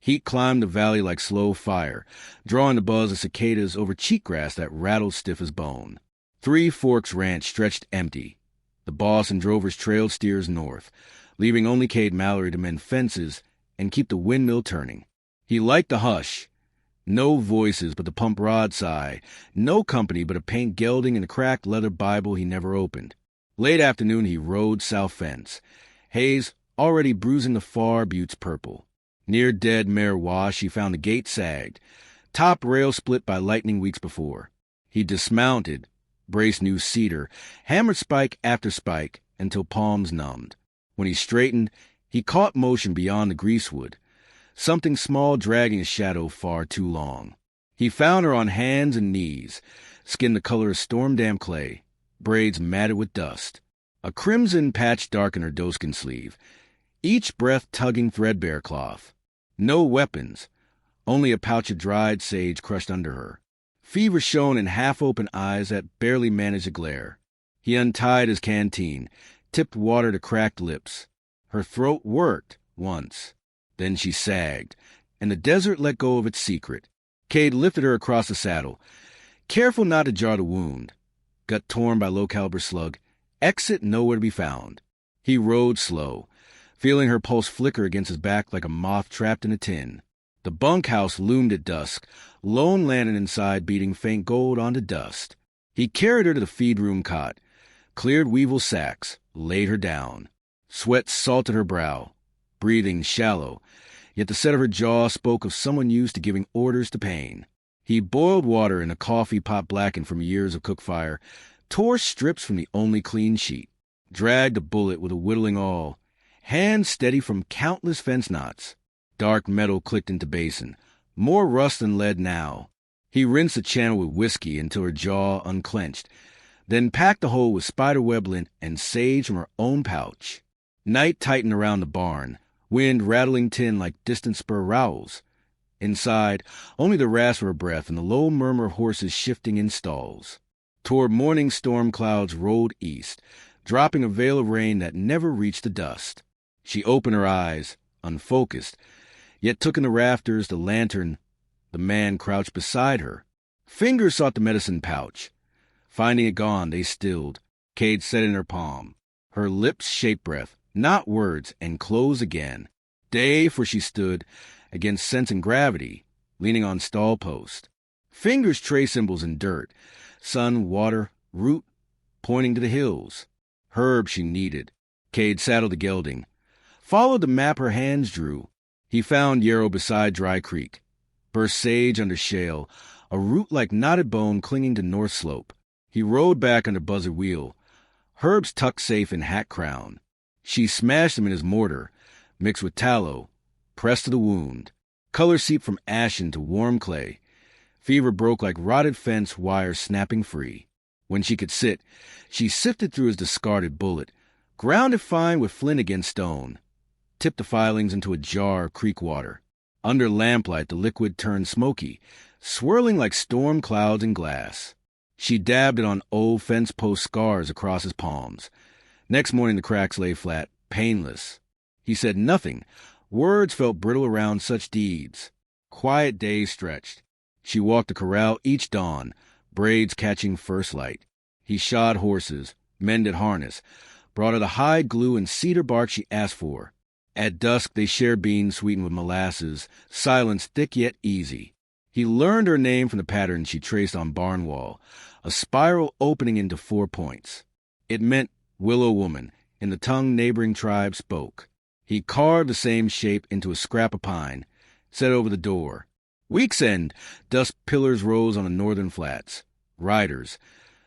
Heat climbed the valley like slow fire, drawing the buzz of cicadas over cheatgrass that rattled stiff as bone. Three Forks Ranch stretched empty. The boss and drovers trailed steers north, leaving only Cade Mallory to mend fences and keep the windmill turning. He liked the hush. No voices but the pump rod sigh, no company but a paint gelding and a cracked leather Bible he never opened. Late afternoon he rode south fence, haze already bruising the far buttes purple. Near dead Mare Wash he found the gate sagged, top rail split by lightning weeks before. He dismounted, braced new cedar, hammered spike after spike until palms numbed. When he straightened, he caught motion beyond the greasewood, something small dragging a shadow far too long. He found her on hands and knees, skin the color of storm-damp clay, braids matted with dust. A crimson patch darkened her doeskin sleeve, each breath tugging threadbare cloth. No weapons, only a pouch of dried sage crushed under her. Fever shone in half-open eyes that barely managed a glare. He untied his canteen, tipped water to cracked lips. Her throat worked once. Then she sagged, and the desert let go of its secret. Cade lifted her across the saddle, careful not to jar the wound. Gut torn by low-caliber slug, exit nowhere to be found. He rode slow, feeling her pulse flicker against his back like a moth trapped in a tin. The bunkhouse loomed at dusk, lone lantern inside beating faint gold onto dust. He carried her to the feed-room cot, cleared weevil sacks, laid her down. Sweat salted her brow, breathing shallow, yet the set of her jaw spoke of someone used to giving orders to pain. He boiled water in a coffee pot blackened from years of cook fire, tore strips from the only clean sheet, dragged a bullet with a whittling awl, hands steady from countless fence knots. Dark metal clicked into basin, more rust than lead now. He rinsed the channel with whiskey until her jaw unclenched, then packed the hole with spiderweb lint and sage from her own pouch. Night tightened around the barn, wind rattling tin like distant spur rowels. Inside, only the rasp of her breath and the low murmur of horses shifting in stalls. Toward morning storm clouds rolled east, dropping a veil of rain that never reached the dust. She opened her eyes, unfocused, yet took in the rafters, the lantern. The man crouched beside her. Fingers sought the medicine pouch. Finding it gone, they stilled. Cade set in her palm. Her lips shaped breath, not words, and closed again. Day, for she stood, against sense and gravity, leaning on stall post. Fingers trace symbols in dirt, sun, water, root, pointing to the hills. Herb she needed. Cade saddled the gelding. Followed the map her hands drew. He found Yarrow beside Dry Creek. Burst sage under shale, a root like knotted bone clinging to North Slope. He rode back under buzzard wheel. Herbs tucked safe in hat crown. She smashed them in his mortar, mixed with tallow, pressed to the wound. Color seeped from ashen to warm clay. Fever broke like rotted fence wires snapping free. When she could sit, she sifted through his discarded bullet, ground it fine with flint against stone, tipped the filings into a jar of creek water. Under lamplight, the liquid turned smoky, swirling like storm clouds in glass. She dabbed it on old fence post scars across his palms. Next morning, the cracks lay flat, painless. He said nothing. Words felt brittle around such deeds. Quiet days stretched. She walked the corral each dawn, braids catching first light. He shod horses, mended harness, brought her the hide glue and cedar bark she asked for. At dusk, they shared beans sweetened with molasses, silence thick yet easy. He learned her name from the pattern she traced on barn wall, a spiral opening into 4 points. It meant Willow Woman, in the tongue neighboring tribes spoke. He carved the same shape into a scrap of pine, set over the door. Week's end, dust pillars rose on the northern flats. Riders,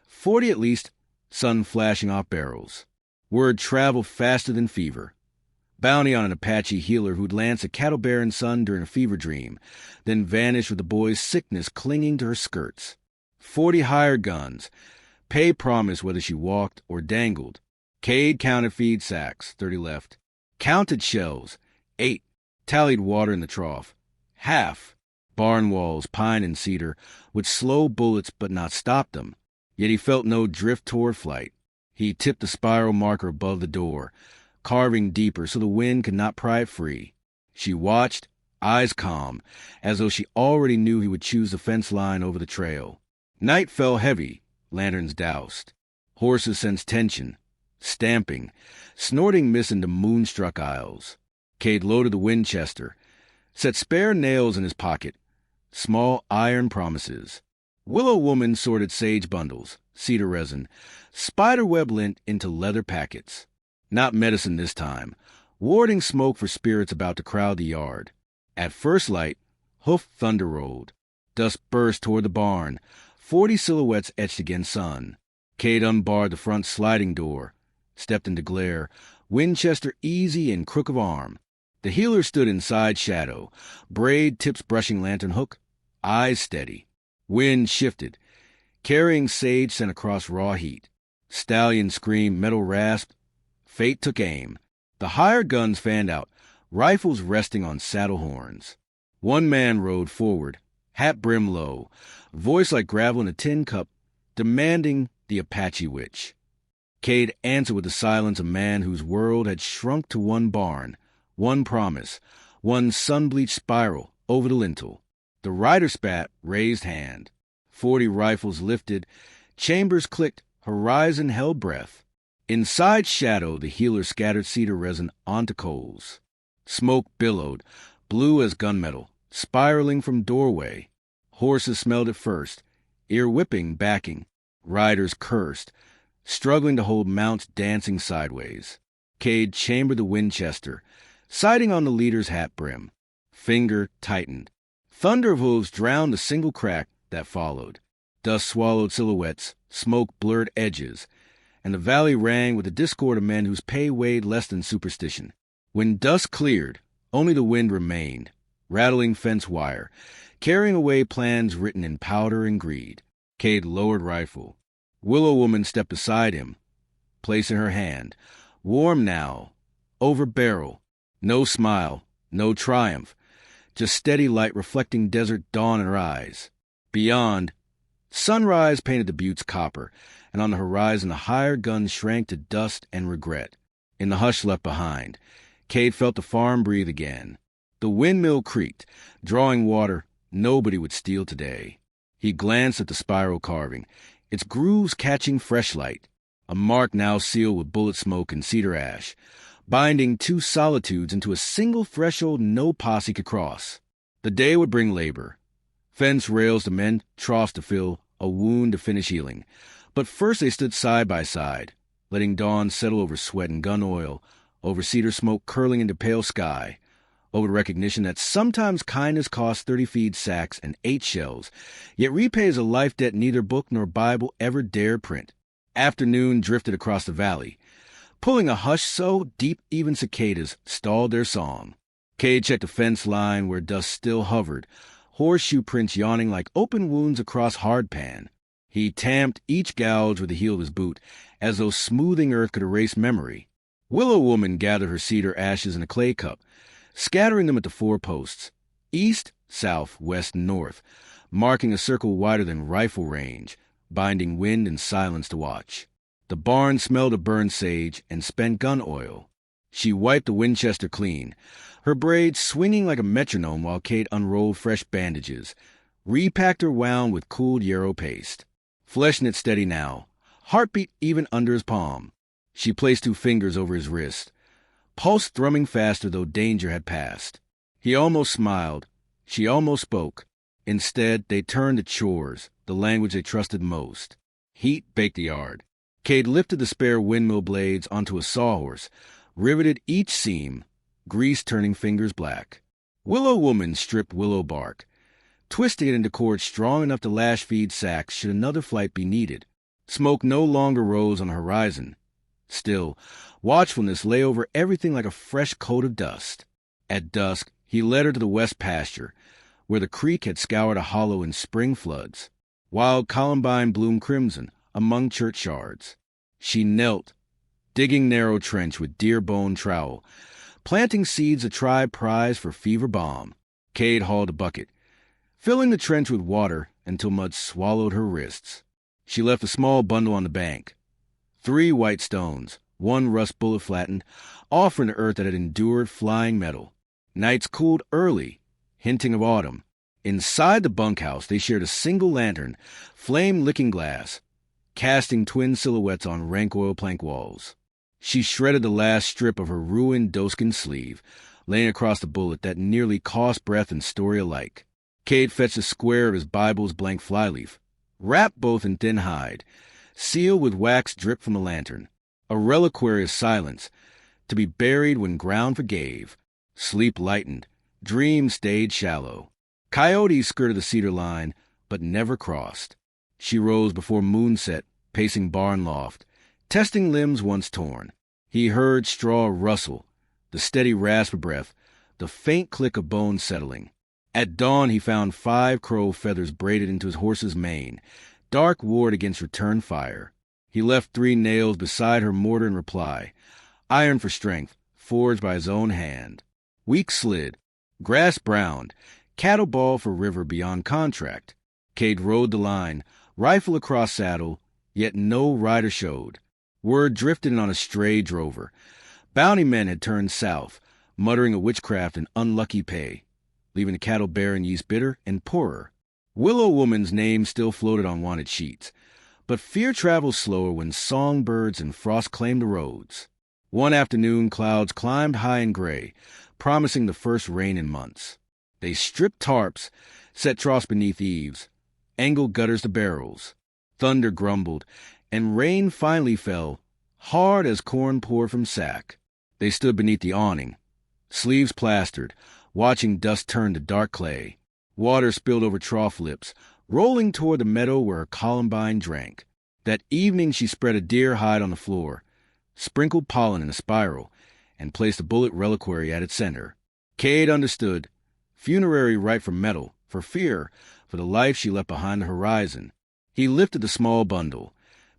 40 at least, sun flashing off barrels. Word traveled faster than fever. Bounty on an Apache healer who'd lanced a cattle baron's son during a fever dream, then vanished with the boy's sickness clinging to her skirts. 40 hired guns. Pay promised whether she walked or dangled. Cade counted feed sacks, 30 left. Counted shells, 8. Tallied water in the trough. Half. Barn walls, pine and cedar, would slow bullets but not stop them. Yet he felt no drift toward flight. He tipped the spiral marker above the door, carving deeper so the wind could not pry it free. She watched, eyes calm, as though she already knew he would choose the fence line over the trail. Night fell heavy, lanterns doused. Horses sensed tension, stamping, snorting mist into moonstruck aisles. Cade loaded the Winchester, set spare nails in his pocket, small iron promises. Willow Woman sorted sage bundles, cedar resin, spiderweb lint into leather packets. Not medicine this time, warding smoke for spirits about to crowd the yard. At first light, hoof thunder rolled. Dust burst toward the barn, 40 silhouettes etched against sun. Cade unbarred the front sliding door, stepped into glare, Winchester easy and crook of arm. The healer stood inside shadow, braid tips brushing lantern hook, eyes steady. Wind shifted. Carrying sage sent across raw heat. Stallion screamed, metal rasped. Fate took aim. The hired guns fanned out, rifles resting on saddle horns. One man rode forward, hat brim low, voice like gravel in a tin cup, demanding the Apache witch. Cade answered with the silence of a man whose world had shrunk to one barn, one promise, one sun-bleached spiral over the lintel. The rider spat, raised hand. 40 rifles lifted, chambers clicked, horizon held breath. Inside shadow, the healer scattered cedar resin onto coals. Smoke billowed, blue as gunmetal, spiraling from doorway. Horses smelled it first, ear-whipping, backing. Riders cursed, struggling to hold mounts dancing sideways. Cade chambered the Winchester, sighting on the leader's hat brim. Finger tightened. Thunder of hooves drowned the single crack that followed. Dust swallowed silhouettes, smoke blurred edges, and the valley rang with the discord of men whose pay weighed less than superstition. When dust cleared, only the wind remained, rattling fence wire, carrying away plans written in powder and greed. Cade lowered rifle. Willow Woman stepped beside him, placing her hand, warm now, over barrel. No smile, no triumph, just steady light reflecting desert dawn in her eyes. Beyond, sunrise painted the buttes copper, and on the horizon the hired guns shrank to dust and regret. In the hush left behind, Cade felt the farm breathe again. The windmill creaked, drawing water nobody would steal today. He glanced at the spiral carving, its grooves catching fresh light, a mark now sealed with bullet smoke and cedar ash, binding two solitudes into a single threshold no posse could cross. The day would bring labor. Fence rails to mend, troughs to fill, a wound to finish healing. But first they stood side by side, letting dawn settle over sweat and gun oil, over cedar smoke curling into pale sky, over the recognition that sometimes kindness costs 30 feed sacks and 8 shells, yet repays a life debt neither book nor Bible ever dared print. Afternoon drifted across the valley, pulling a hush so deep even cicadas stalled their song. Cade checked the fence line where dust still hovered, horseshoe prints yawning like open wounds across hardpan. He tamped each gouge with the heel of his boot, as though smoothing earth could erase memory. Willow Woman gathered her cedar ashes in a clay cup, scattering them at the 4 posts, east, south, west, and north, marking a circle wider than rifle range, binding wind and silence to watch. The barn smelled of burned sage and spent gun oil. She wiped the Winchester clean, her braids swinging like a metronome while Cade unrolled fresh bandages, repacked her wound with cooled yarrow paste. Flesh knit steady now, heartbeat even under his palm. She placed 2 fingers over his wrist, pulse thrumming faster though danger had passed. He almost smiled. She almost spoke. Instead, they turned to chores, the language they trusted most. Heat baked the yard. Cade lifted the spare windmill blades onto a sawhorse, riveted each seam, grease turning fingers black. Willow Woman stripped willow bark, twisting it into cords strong enough to lash feed sacks should another flight be needed. Smoke no longer rose on the horizon. Still, watchfulness lay over everything like a fresh coat of dust. At dusk, he led her to the west pasture, where the creek had scoured a hollow in spring floods. Wild columbine bloomed crimson among church yards. She knelt, digging narrow trench with deer bone trowel, planting seeds a tribe prized for fever balm. Cade hauled a bucket, filling the trench with water until mud swallowed her wrists. She left a small bundle on the bank. 3 white stones, 1 rust bullet flattened, offering the earth that had endured flying metal. Nights cooled early, hinting of autumn. Inside the bunkhouse, they shared a single lantern, flame-licking glass, casting twin silhouettes on rank oil plank walls. She shredded the last strip of her ruined doeskin sleeve, laying across the bullet that nearly cost breath and story alike. Cade fetched a square of his Bible's blank flyleaf, wrapped both in thin hide, sealed with wax dripped from the lantern. A reliquary of silence, to be buried when ground forgave. Sleep lightened, dreams stayed shallow. Coyotes skirted the cedar line, but never crossed. She rose before moonset, pacing barn loft, testing limbs once torn. He heard straw rustle, the steady rasp of breath, the faint click of bones settling. At dawn he found 5 crow feathers braided into his horse's mane, dark ward against return fire. He left 3 nails beside her mortar in reply, iron for strength, forged by his own hand. Weeks slid, grass browned, cattle ball for river beyond contract. Cade rode the line, rifle across saddle, yet no rider showed. Word drifted in on a stray drover. Bounty men had turned south, muttering of witchcraft and unlucky pay, leaving the cattle barren yeast bitter and poorer. Willow Woman's name still floated on wanted sheets, but fear travels slower when songbirds and frost claim the roads. One afternoon, clouds climbed high and gray, promising the first rain in months. They stripped tarps, set troughs beneath eaves, angled gutters to barrels. Thunder grumbled, and rain finally fell, hard as corn poured from sack. They stood beneath the awning, sleeves plastered, watching dust turn to dark clay. Water spilled over trough lips, rolling toward the meadow where Columbine drank. That evening she spread a deer hide on the floor, sprinkled pollen in a spiral, and placed a bullet reliquary at its center. Cade understood. Funerary right for metal, for fear, for the life she left behind the horizon. He lifted the small bundle,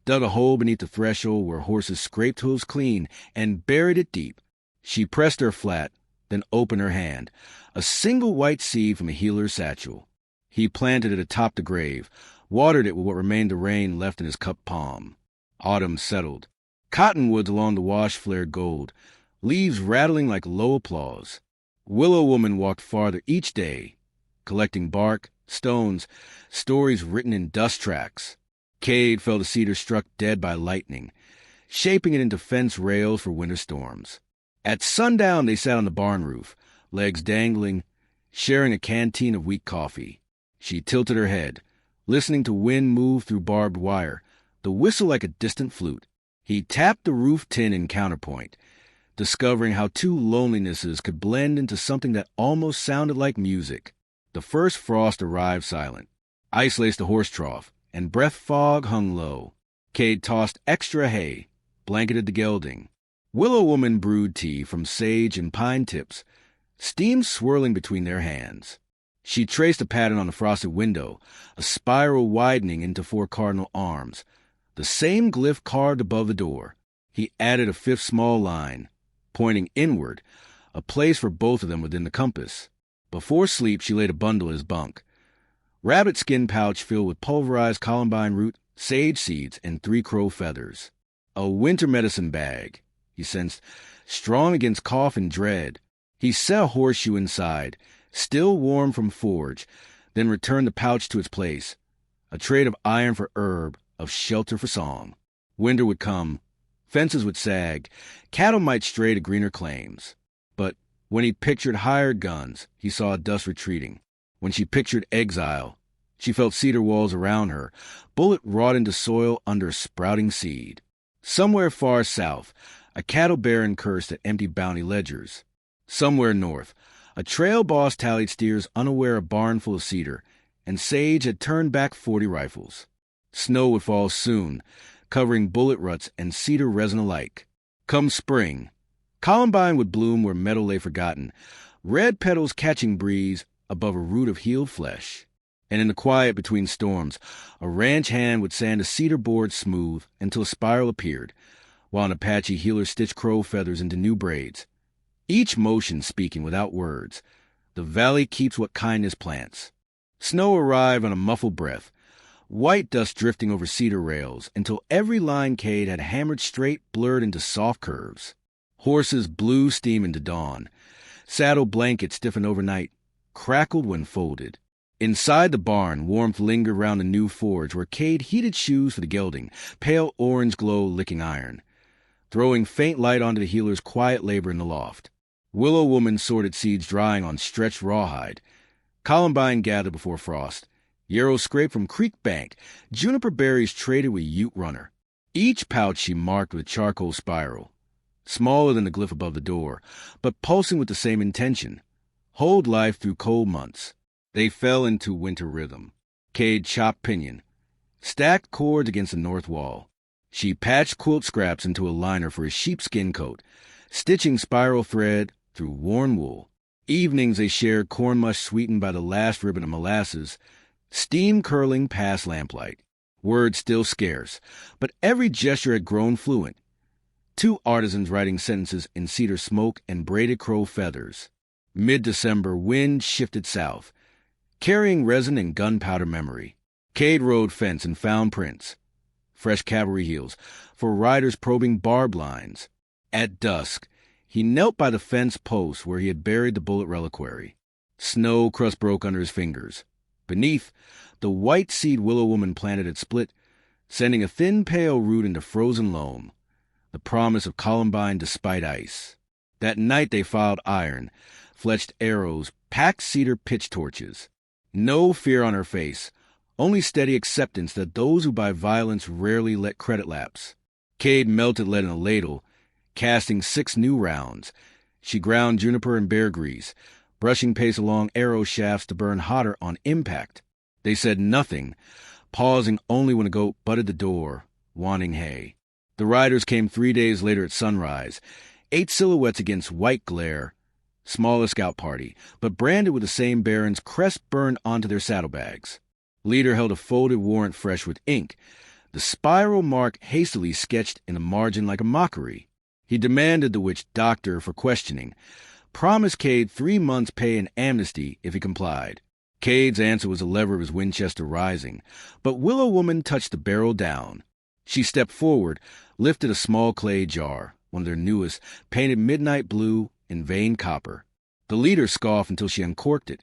dug a hole beneath the threshold where horses scraped hooves clean, and buried it deep. She pressed her flat, then opened her hand, a single white seed from a healer's satchel. He planted it atop the grave, watered it with what remained of rain left in his cupped palm. Autumn settled. Cottonwoods along the wash flared gold, leaves rattling like low applause. Willow Woman walked farther each day, collecting bark, stones, stories written in dust tracks. Cade felt a cedar struck dead by lightning, shaping it into fence rails for winter storms. At sundown they sat on the barn roof, legs dangling, sharing a canteen of weak coffee. She tilted her head, listening to wind move through barbed wire, the whistle like a distant flute. He tapped the roof tin in counterpoint, discovering how 2 lonelinesses could blend into something that almost sounded like music. The first frost arrived silent. Ice laced the horse trough, and breath fog hung low. Cade tossed extra hay, blanketed the gelding. Willow Woman brewed tea from sage and pine tips, steam swirling between their hands. She traced a pattern on the frosted window, a spiral widening into 4 cardinal arms, the same glyph carved above the door. He added a 5th small line, pointing inward, a place for both of them within the compass. Before sleep, she laid a bundle in his bunk. Rabbit skin pouch filled with pulverized columbine root, sage seeds, and 3 crow feathers. A winter medicine bag, he sensed, strong against cough and dread. He set a horseshoe inside, still warm from forge, then returned the pouch to its place, a trade of iron for herb, of shelter for song. Winter would come, fences would sag, cattle might stray to greener claims. But when he pictured hired guns, he saw dust retreating. When she pictured exile, she felt cedar walls around her, bullet wrought into soil under a sprouting seed. Somewhere far south, a cattle baron cursed at empty bounty ledgers. Somewhere north, a trail boss tallied steers unaware a barn full of cedar, and Sage had turned back 40 rifles. Snow would fall soon, covering bullet ruts and cedar resin alike. Come spring, columbine would bloom where metal lay forgotten, red petals catching breeze above a root of healed flesh. And in the quiet between storms, a ranch hand would sand a cedar board smooth until a spiral appeared, while an Apache healer stitched crow feathers into new braids. Each motion speaking without words. The valley keeps what kindness plants. Snow arrived on a muffled breath, white dust drifting over cedar rails, until every line Cade had hammered straight blurred into soft curves. Horses blew steam into dawn. Saddle blankets stiffened overnight, crackled when folded. Inside the barn, warmth lingered round the new forge where Cade heated shoes for the gelding, pale orange glow licking iron, throwing faint light onto the healer's quiet labor in the loft. Willow woman sorted seeds drying on stretched rawhide. Columbine gathered before frost. Yarrow scraped from creek bank. Juniper berries traded with Ute runner. Each pouch she marked with charcoal spiral, smaller than the glyph above the door, but pulsing with the same intention. Hold life through cold months. They fell into winter rhythm. Cade chopped pinion, stacked cords against the north wall. She patched quilt scraps into a liner for his sheepskin coat, stitching spiral thread through worn wool. Evenings they shared corn mush sweetened by the last ribbon of molasses, steam curling past lamplight. Words still scarce, but every gesture had grown fluent. Two artisans writing sentences in cedar smoke and braided crow feathers. Mid-December, wind shifted south, carrying resin and gunpowder memory. Cade rode fence and found prints, fresh cavalry heels, for riders probing barb lines. At dusk, he knelt by the fence post where he had buried the bullet reliquary. Snow crust broke under his fingers. Beneath, the white seed willow woman planted had split, sending a thin pale root into frozen loam, the promise of Columbine despite ice. That night they filed iron, fletched arrows, packed cedar pitch torches. No fear on her face, only steady acceptance that those who buy violence rarely let credit lapse. Cade melted lead in a ladle, casting 6 new rounds. She ground juniper and bear grease, brushing pace along arrow shafts to burn hotter on impact. They said nothing, pausing only when a goat butted the door, wanting hay. The riders came 3 days later at sunrise, 8 silhouettes against white glare. Smaller scout party, but branded with the same baron's crest burned onto their saddlebags. Leader held a folded warrant fresh with ink, the spiral mark hastily sketched in the margin like a mockery. He demanded the witch doctor for questioning, promised Cade 3 months' pay and amnesty if he complied. Cade's answer was a lever of his Winchester rising, but Willow Woman touched the barrel down. She stepped forward, lifted a small clay jar, one of their newest, painted midnight blue in veined copper. The leader scoffed until she uncorked it.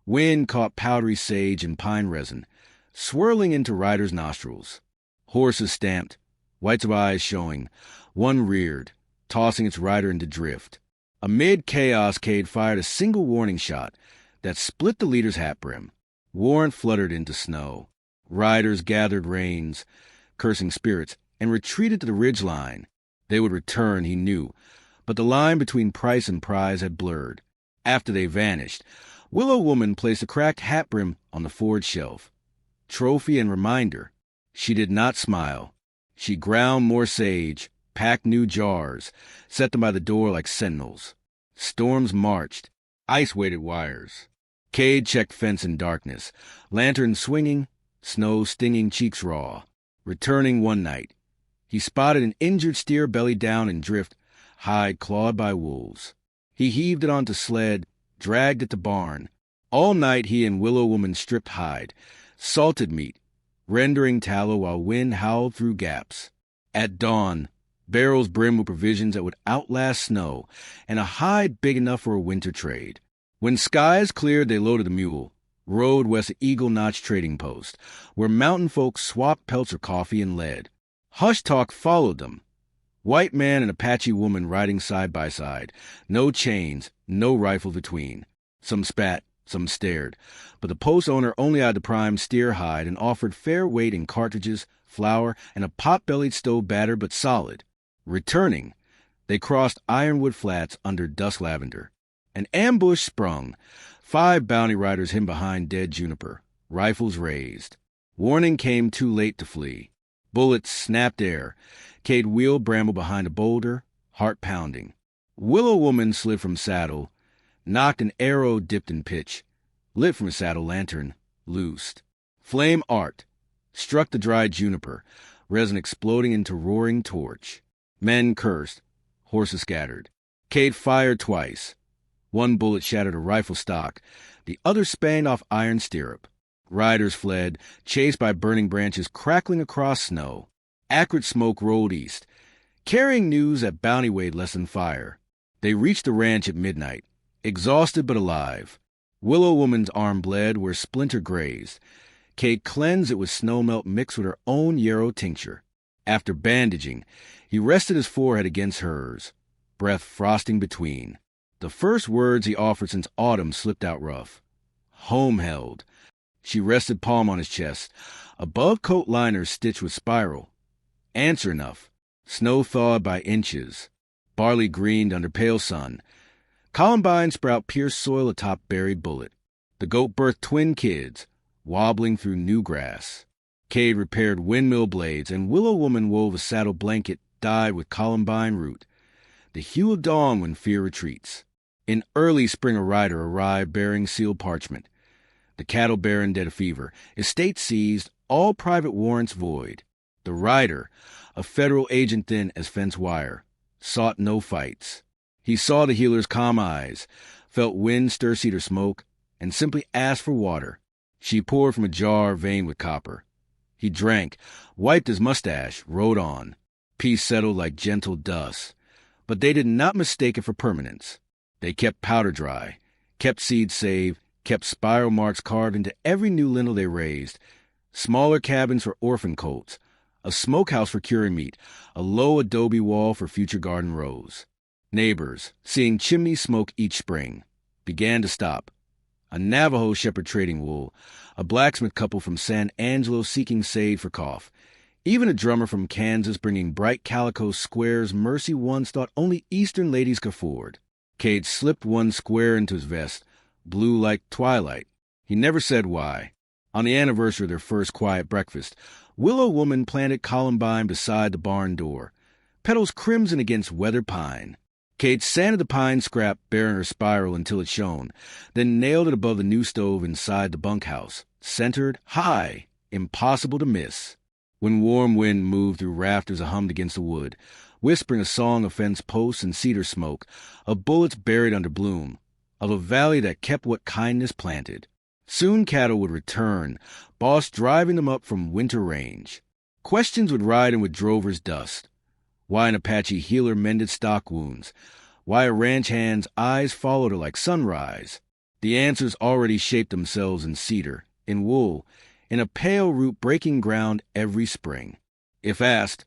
Wind caught powdery sage and pine resin, swirling into riders' nostrils. Horses stamped, whites of eyes showing. One reared, tossing its rider into drift. Amid chaos, Cade fired a single warning shot that split the leader's hat brim. Warrant fluttered into snow. Riders gathered reins, cursing spirits, and retreated to the ridge line. They would return, he knew, but the line between price and prize had blurred. After they vanished, Willow Woman placed a cracked hat brim on the forge shelf. Trophy and reminder. She did not smile. She ground more sage, packed new jars, set them by the door like sentinels. Storms marched, ice-weighted wires. Cade checked fence in darkness, lantern swinging, snow stinging cheeks raw. Returning one night, he spotted an injured steer belly down in drift, hide clawed by wolves. He heaved it onto sled, dragged it to barn. All night he and Willow Woman stripped hide, salted meat, rendering tallow while wind howled through gaps. At dawn, barrels brimmed with provisions that would outlast snow, and a hide big enough for a winter trade. When skies cleared, they loaded the mule, rode west of Eagle Notch Trading Post, where mountain folks swapped pelts for coffee and lead. Hush talk followed them. White man and Apache woman riding side by side, no chains, no rifle between. Some spat, some stared, but the post owner only eyed the prime steer hide and offered fair weight in cartridges, flour, and a pot-bellied stove battered but solid. Returning, they crossed Ironwood Flats under dusk lavender. An ambush sprung. 5 bounty riders hid behind dead juniper, rifles raised. Warning came too late to flee. Bullets snapped air. Cade wheeled Bramble behind a boulder, heart pounding. Willow Woman slid from saddle, knocked an arrow dipped in pitch, lit from a saddle lantern, loosed. Flame arced, struck the dry juniper, resin exploding into roaring torch. Men cursed, horses scattered. Cade fired twice. One bullet shattered a rifle stock, the other spanged off iron stirrup. Riders fled, chased by burning branches crackling across snow. Acrid smoke rolled east, carrying news that bounty weighed less than fire. They reached the ranch at midnight, exhausted but alive. Willow Woman's arm bled where Splinter grazed. Cade cleansed it with snowmelt mixed with her own yarrow tincture. After bandaging, he rested his forehead against hers, breath frosting between. The first words he offered since autumn slipped out rough. Home held. She rested palm on his chest, above coat liners stitched with spiral. Answer enough. Snow thawed by inches. Barley greened under pale sun. Columbine sprout pierced soil atop buried bullet. The goat birthed twin kids, wobbling through new grass. Cade repaired windmill blades, and Willow Woman wove a saddle blanket dyed with columbine root. The hue of dawn when fear retreats. In early spring a rider arrived bearing sealed parchment. The cattle baron dead of fever, estate seized, all private warrants void. The rider, a federal agent thin as fence wire, sought no fights. He saw the healer's calm eyes, felt wind stir cedar smoke, and simply asked for water. She poured from a jar veined with copper. He drank, wiped his mustache, rode on. Peace settled like gentle dust. But they did not mistake it for permanence. They kept powder dry, kept seeds saved, kept spiral marks carved into every new lintel they raised. Smaller cabins for orphan colts, a smokehouse for curing meat, a low adobe wall for future garden rows. Neighbors, seeing chimney smoke each spring, began to stop. A Navajo shepherd trading wool, a blacksmith couple from San Angelo seeking sage for cough, even a drummer from Kansas bringing bright calico squares Mercy once thought only Eastern ladies could afford. Cade slipped one square into his vest, blue like twilight. He never said why. On the anniversary of their first quiet breakfast, Willow Woman planted columbine beside the barn door, petals crimson against weathered pine. Cade sanded the pine scrap bearing her spiral until it shone, then nailed it above the new stove inside the bunkhouse, centered, high, impossible to miss. When warm wind moved through rafters and hummed against the wood, whispering a song of fence posts and cedar smoke, of bullets buried under bloom, of a valley that kept what kindness planted. Soon cattle would return, Boss driving them up from winter range. Questions would ride in with drover's dust. Why an Apache healer mended stock wounds. Why a ranch hand's eyes followed her like sunrise. The answers already shaped themselves in cedar, in wool, in a pale root breaking ground every spring. If asked,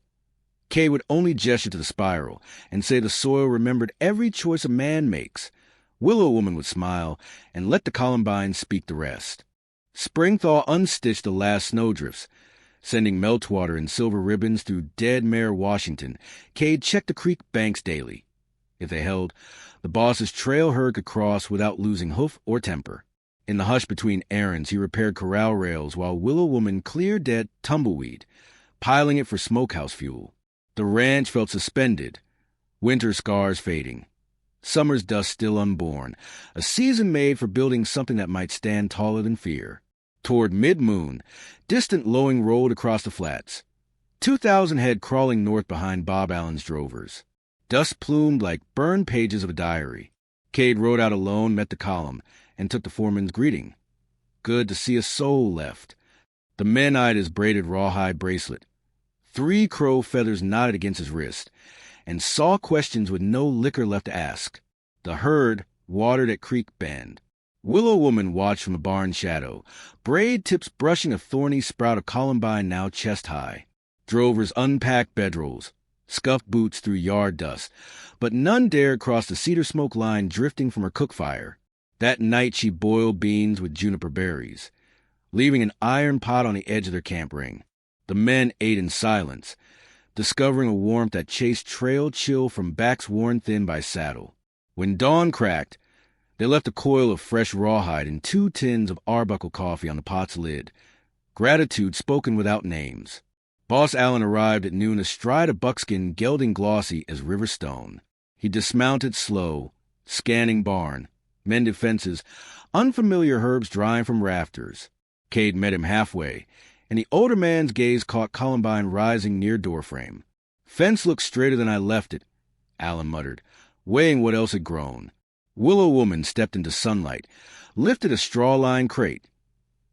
Kay would only gesture to the spiral and say the soil remembered every choice a man makes. Willow Woman would smile and let the columbine speak the rest. Spring thaw unstitched the last snowdrifts. Sending meltwater and silver ribbons through dead Mare Washington, Cade checked the creek banks daily. If they held, the boss's trail herd could cross without losing hoof or temper. In the hush between errands, he repaired corral rails while Willow Woman cleared dead tumbleweed, piling it for smokehouse fuel. The ranch felt suspended, winter scars fading, summer's dust still unborn, a season made for building something that might stand taller than fear. Toward mid-moon, distant lowing rolled across the flats. 2,000 head crawling north behind Bob Allen's drovers. Dust plumed like burned pages of a diary. Cade rode out alone, met the column, and took the foreman's greeting. Good to see a soul left. The men eyed his braided rawhide bracelet. 3 crow feathers nodded against his wrist, and saw questions with no liquor left to ask. The herd watered at creek bend. Willow Woman watched from a barn shadow, braid tips brushing a thorny sprout of columbine now chest-high. Drovers unpacked bedrolls, scuffed boots through yard dust, but none dared cross the cedar smoke line drifting from her cook fire. That night she boiled beans with juniper berries, leaving an iron pot on the edge of their camp ring. The men ate in silence, discovering a warmth that chased trail chill from backs worn thin by saddle. When dawn cracked, they left a coil of fresh rawhide and 2 tins of Arbuckle coffee on the pot's lid. Gratitude spoken without names. Boss Allen arrived at noon astride a buckskin gelding glossy as river stone. He dismounted slow, scanning barn, mended fences, unfamiliar herbs drying from rafters. Cade met him halfway, and the older man's gaze caught columbine rising near doorframe. Fence looked straighter than I left it, Allen muttered, weighing what else had grown. Willow Woman stepped into sunlight, lifted a straw-lined crate.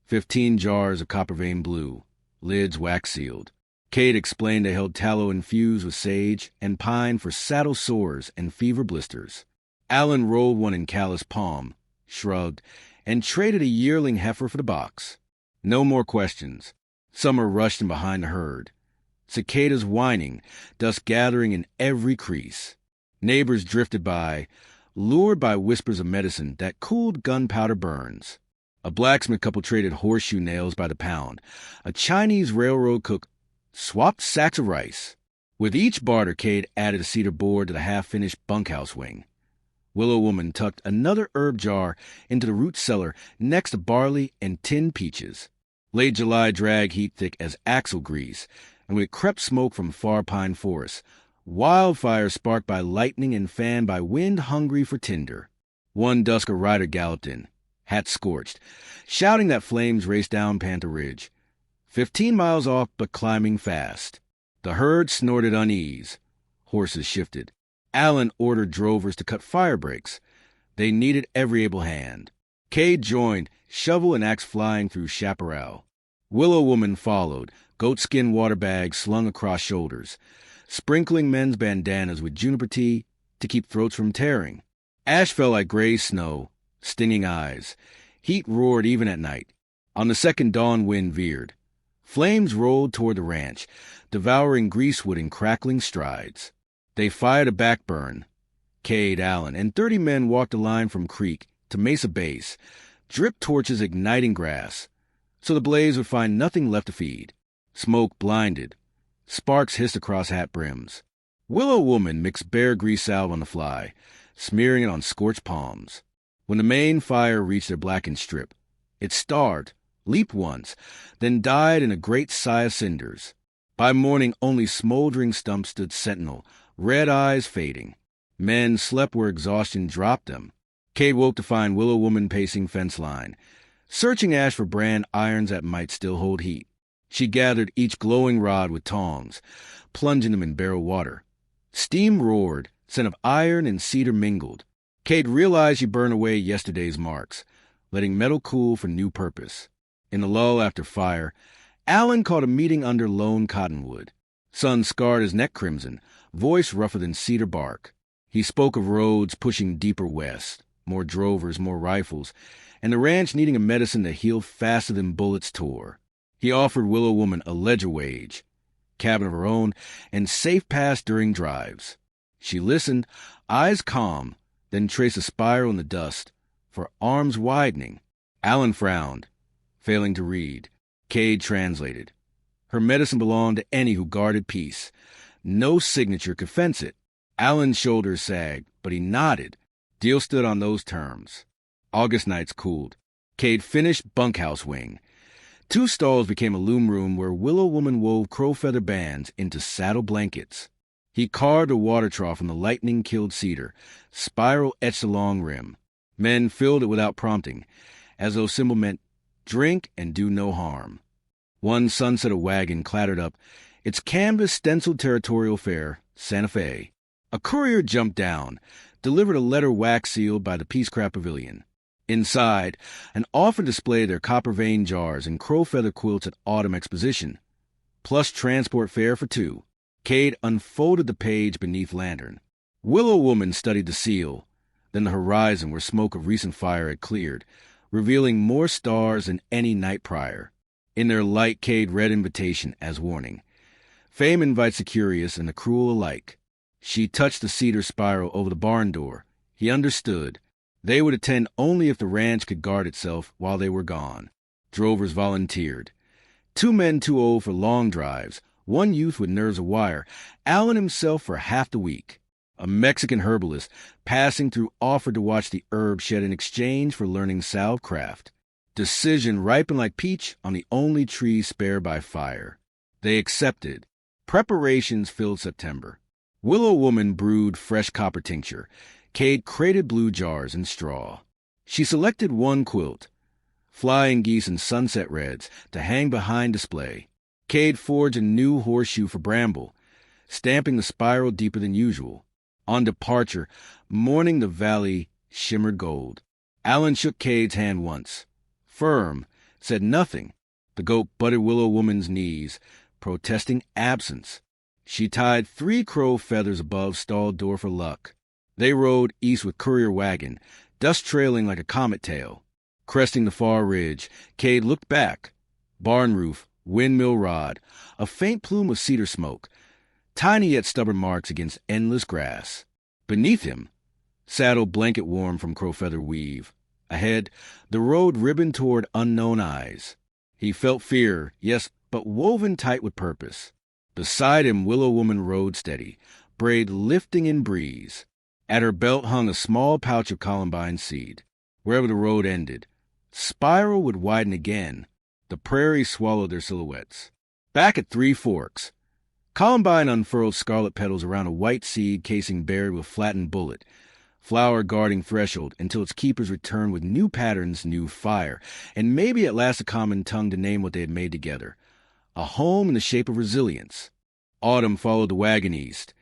15 jars of copper vein blue, lids wax-sealed. Cade explained they held tallow infused with sage and pine for saddle sores and fever blisters. Allen rolled one in calloused palm, shrugged, and traded a yearling heifer for the box. No more questions. Summer rushed in behind the herd. Cicadas whining, dust gathering in every crease. Neighbors drifted by, lured by whispers of medicine that cooled gunpowder burns. A blacksmith couple traded horseshoe nails by the pound. A Chinese railroad cook swapped sacks of rice. With each barter, Cade added a cedar board to the half-finished bunkhouse wing. Willow Woman tucked another herb jar into the root cellar next to barley and tinned peaches. Late July dragged heat thick as axle grease, and with crept smoke from far pine forests, wildfires sparked by lightning and fanned by wind hungry for tinder. One dusker rider galloped in, hat scorched, shouting that flames raced down Panther Ridge. 15 miles off, but climbing fast. The herd snorted unease. Horses shifted. Allen ordered drovers to cut fire breaks. They needed every able hand. Cade joined, shovel and axe flying through chaparral. Willow Woman followed, goatskin water bags slung across shoulders, sprinkling men's bandanas with juniper tea to keep throats from tearing. Ash fell like gray snow, stinging eyes. Heat roared even at night. On the second dawn, wind veered. Flames rolled toward the ranch, devouring greasewood in crackling strides. They fired a backburn. Cade, Allen, and 30 men walked a line from creek to Mesa Base, drip torches igniting grass, so the blaze would find nothing left to feed. Smoke blinded. Sparks hissed across hat brims. Willow Woman mixed bear grease salve on the fly, smearing it on scorched palms. When the main fire reached their blackened strip, it starved, leaped once, then died in a great sigh of cinders. By morning, only smoldering stumps stood sentinel, red eyes fading. Men slept where exhaustion dropped them. Cade woke to find Willow Woman pacing fence line, searching ash for brand irons that might still hold heat. She gathered each glowing rod with tongs, plunging them in barrel water. Steam roared, scent of iron and cedar mingled. Cade realized she burned away yesterday's marks, letting metal cool for new purpose. In the lull after fire, Allen caught a meeting under lone cottonwood. Sun scarred his neck crimson, voice rougher than cedar bark. He spoke of roads pushing deeper west, more drovers, more rifles, and the ranch needing a medicine that healed faster than bullets tore. He offered Willow Woman a ledger wage, cabin of her own, and safe pass during drives. She listened, eyes calm, then traced a spiral in the dust, for arms widening. Allen frowned, failing to read. Cade translated. Her medicine belonged to any who guarded peace. No signature could fence it. Allen's shoulders sagged, but he nodded. Deal stood on those terms. August nights cooled. Cade finished bunkhouse wing. 2 stalls became a loom room where Willow Woman wove crow feather bands into saddle blankets. He carved a water trough from the lightning-killed cedar, spiral etched along rim. Men filled it without prompting, as though symbol meant drink and do no harm. One sunset wagon clattered up, its canvas stenciled territorial fare, Santa Fe. A courier jumped down, delivered a letter wax-sealed by the Peacecraft Pavilion. Inside, an offer displayed their copper-veined jars and crow-feather quilts at Autumn Exposition, plus transport fare for 2. Cade unfolded the page beneath lantern. Willow Woman studied the seal, then the horizon where smoke of recent fire had cleared, revealing more stars than any night prior. In their light, Cade read invitation as warning. Fame invites the curious and the cruel alike. She touched the cedar spiral over the barn door. He understood. They would attend only if the ranch could guard itself while they were gone. Drovers volunteered. 2 men too old for long drives, 1 youth with nerves of wire, Allen himself for half the week. A Mexican herbalist passing through offered to watch the herb shed in exchange for learning salve craft. Decision ripened like peach on the only tree spared by fire. They accepted. Preparations filled September. Willow Woman brewed fresh copper tincture. Cade crated blue jars and straw. She selected 1 quilt, flying geese and sunset reds, to hang behind display. Cade forged a new horseshoe for Bramble, stamping the spiral deeper than usual. On departure, mourning the valley shimmered gold. Allen shook Cade's hand once. Firm, said nothing. The goat butted Willow Woman's knees, protesting absence. She tied 3 crow feathers above stall door for luck. They rode east with courier wagon, dust trailing like a comet tail. Cresting the far ridge, Cade looked back. Barn roof, windmill rod, a faint plume of cedar smoke, tiny yet stubborn marks against endless grass. Beneath him, saddle blanket warm from crowfeather weave. Ahead, the road ribboned toward unknown eyes. He felt fear, yes, but woven tight with purpose. Beside him, Willow Woman rode steady, braid lifting in breeze. At her belt hung a small pouch of columbine seed. Wherever the road ended, Spiral would widen again. The prairie swallowed their silhouettes. Back at Three Forks, Columbine unfurled scarlet petals around a white seed casing buried with flattened bullet, flower guarding threshold until its keepers returned with new patterns, new fire, and maybe at last a common tongue to name what they had made together. A home in the shape of resilience. Autumn followed the wagon east,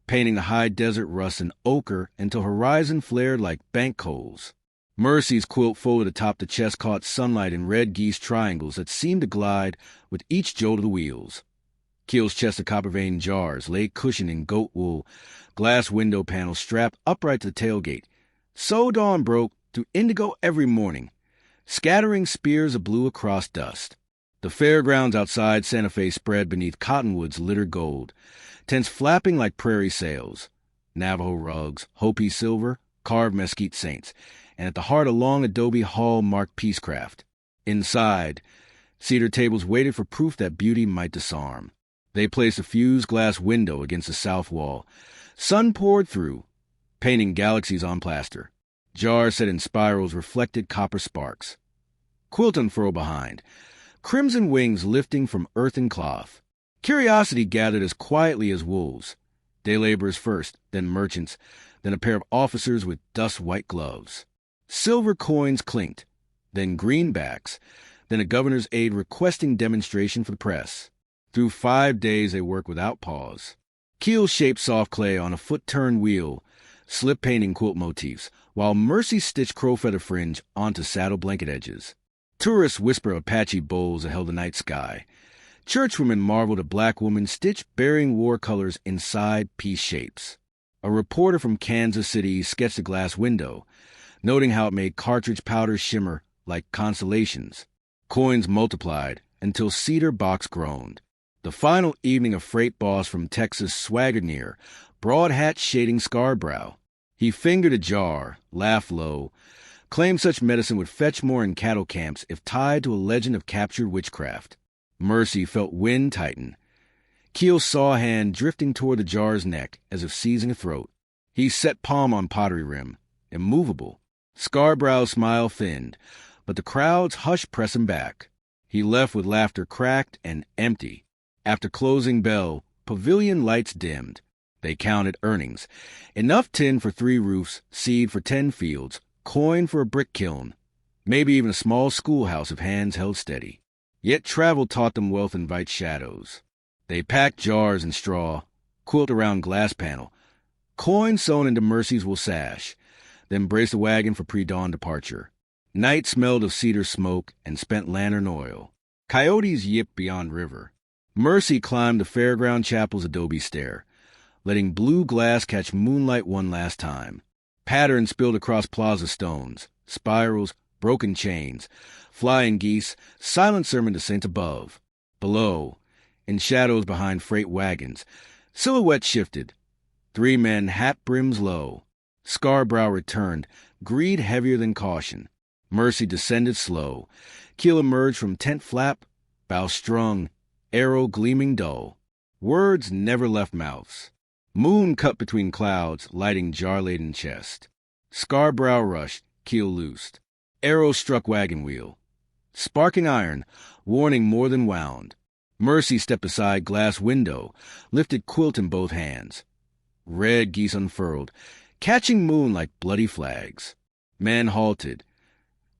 painting the high desert rust and ochre until horizon flared like bank coals. Mercy's quilt folded atop the chest caught sunlight in red geese triangles that seemed to glide with each jolt of the wheels. Keel's chest of copper-veined jars lay cushioned in goat wool, glass window panels strapped upright to the tailgate. So dawn broke through indigo every morning, scattering spears of blue across dust. The fairgrounds outside Santa Fe spread beneath cottonwoods littered gold, tents flapping like prairie sails, Navajo rugs, Hopi silver, carved mesquite saints, and at the heart a long adobe hall marked peacecraft. Inside, cedar tables waited for proof that beauty might disarm. They placed a fused glass window against the south wall. Sun poured through, painting galaxies on plaster. Jars set in spirals reflected copper sparks. Quilt unfurled behind, crimson wings lifting from earthen cloth. Curiosity gathered as quietly as wolves. Day laborers first, then merchants, then a pair of officers with dust-white gloves. Silver coins clinked, then greenbacks, then a governor's aide requesting demonstration for the press. Through 5 days they worked without pause. Keel shaped soft clay on a foot-turned wheel, slip painting quilt motifs, while Mercy stitched crowfeather fringe onto saddle blanket edges. Tourists whispered Apache bowls that held the night sky. Churchwomen marveled at black women stitched burying war colors inside peace shapes. A reporter from Kansas City sketched a glass window, noting how it made cartridge powder shimmer like constellations. Coins multiplied until cedar box groaned. The final evening a freight boss from Texas swaggered near, broad hat shading scarred brow. He fingered a jar, laughed low, claimed such medicine would fetch more in cattle camps if tied to a legend of captured witchcraft. Mercy felt wind tighten. Keel saw a hand drifting toward the jar's neck as if seizing a throat. He set palm on pottery rim, immovable. Scarbrow's smile thinned, but the crowd's hush pressed him back. He left with laughter cracked and empty. After closing bell, pavilion lights dimmed. They counted earnings. Enough tin for 3 roofs, seed for 10 fields, coin for a brick kiln, maybe even a small schoolhouse if hands held steady. Yet travel taught them wealth invites shadows. They packed jars and straw, quilt around glass panel, coin sewn into Mercy's wool sash, then braced the wagon for pre-dawn departure. Night smelled of cedar smoke and spent lantern oil. Coyotes yipped beyond river. Mercy climbed the fairground chapel's adobe stair, letting blue glass catch moonlight one last time. Patterns spilled across plaza stones, spirals, broken chains, flying geese, silent sermon to saints above. Below, in shadows behind freight wagons, silhouettes shifted. 3 men, hat brims low. Scarbrow returned, greed heavier than caution. Mercy descended slow. Keel emerged from tent flap, bow strung, arrow gleaming dull. Words never left mouths. Moon cut between clouds, lighting jar-laden chest. Scarbrow rushed, keel loosed. Arrow struck wagon wheel. Sparking iron, warning more than wound. Mercy stepped aside glass window, lifted quilt in both hands. Red geese unfurled, catching moon like bloody flags. Men halted,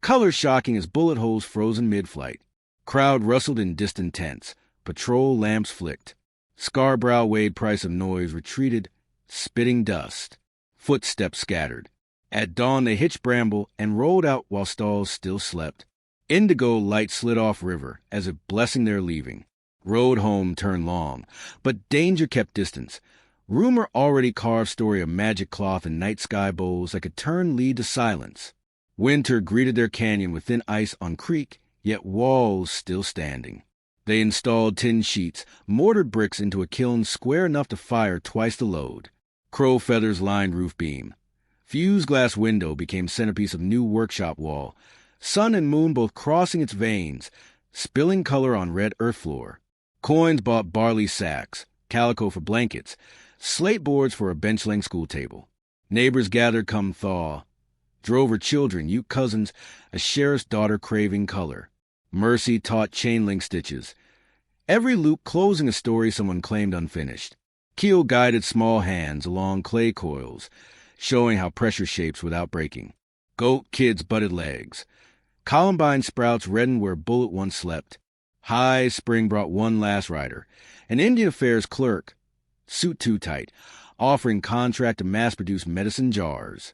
color shocking as bullet holes frozen mid-flight. Crowd rustled in distant tents. Patrol lamps flicked. Scarbrow weighed price of noise retreated, spitting dust. Footsteps scattered. At dawn they hitched bramble and rolled out while stalls still slept. Indigo light slid off river, as if blessing their leaving. Road home turned long, but danger kept distance. Rumor already carved story of magic cloth and night sky bowls that could turn lead to silence. Winter greeted their canyon with thin ice on creek, yet walls still standing. They installed tin sheets, mortared bricks into a kiln square enough to fire twice the load. Crow feathers lined roof beam. Fused glass window became centerpiece of new workshop wall. Sun and moon both crossing its veins, spilling color on red earth floor. Coins bought barley sacks, calico for blankets, slate boards for a bench-length school table. Neighbors gathered come thaw. Drover children, Ute cousins, a sheriff's daughter craving color. Mercy taught chain-link stitches. Every loop closing a story someone claimed unfinished. Keel guided small hands along clay coils, showing how pressure shapes without breaking. Goat kids butted legs. Columbine sprouts reddened where bullet once slept. High spring brought one last rider. An Indian Affairs clerk, suit too tight, offering contract to mass-produce medicine jars.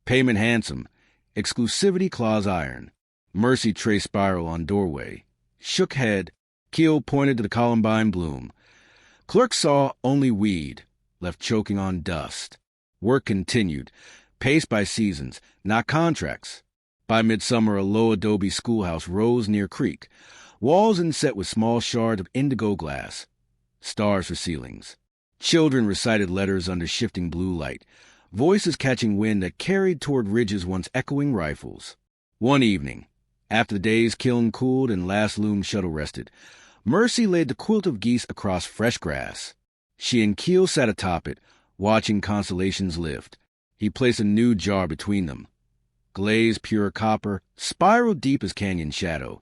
Payment handsome. Exclusivity claws iron. Mercy tray spiral on doorway. Shook head. Keel pointed to the columbine bloom. Clerk saw only weed, left choking on dust. Work continued, paced by seasons, not contracts. By midsummer, a low adobe schoolhouse rose near creek, walls inset with small shards of indigo glass. Stars for ceilings. Children recited letters under shifting blue light, voices catching wind that carried toward ridges once echoing rifles. One evening, after the day's kiln cooled and last loom shuttle rested, Mercy laid the quilt of geese across fresh grass. She and Keel sat atop it, watching constellations lift. He placed a new jar between them. Glazed pure copper, spiral deep as canyon shadow,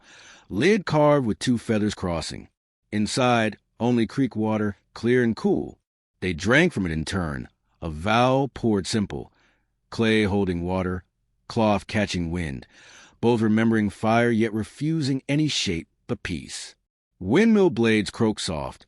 lid carved with two feathers crossing. Inside, only creek water, clear and cool. They drank from it in turn, a vow poured simple, clay holding water, cloth catching wind, both remembering fire yet refusing any shape but peace. Windmill blades croaked soft,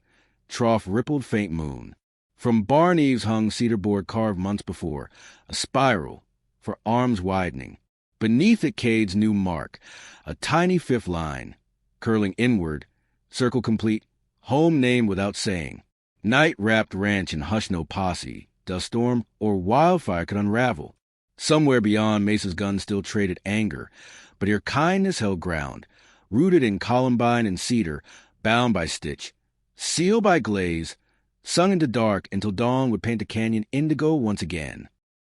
trough rippled faint moon. From barn eaves hung cedar board carved months before, a spiral, for arms widening. Beneath it Cade's new mark, a tiny fifth line, curling inward, circle complete, home name without saying. Night wrapped ranch in hush no posse, dust storm or wildfire could unravel. Somewhere beyond, Mesa's gun still traded anger, but her kindness held ground, rooted in columbine and cedar, bound by stitch, sealed by glaze, sung into dark until dawn would paint the canyon indigo once again.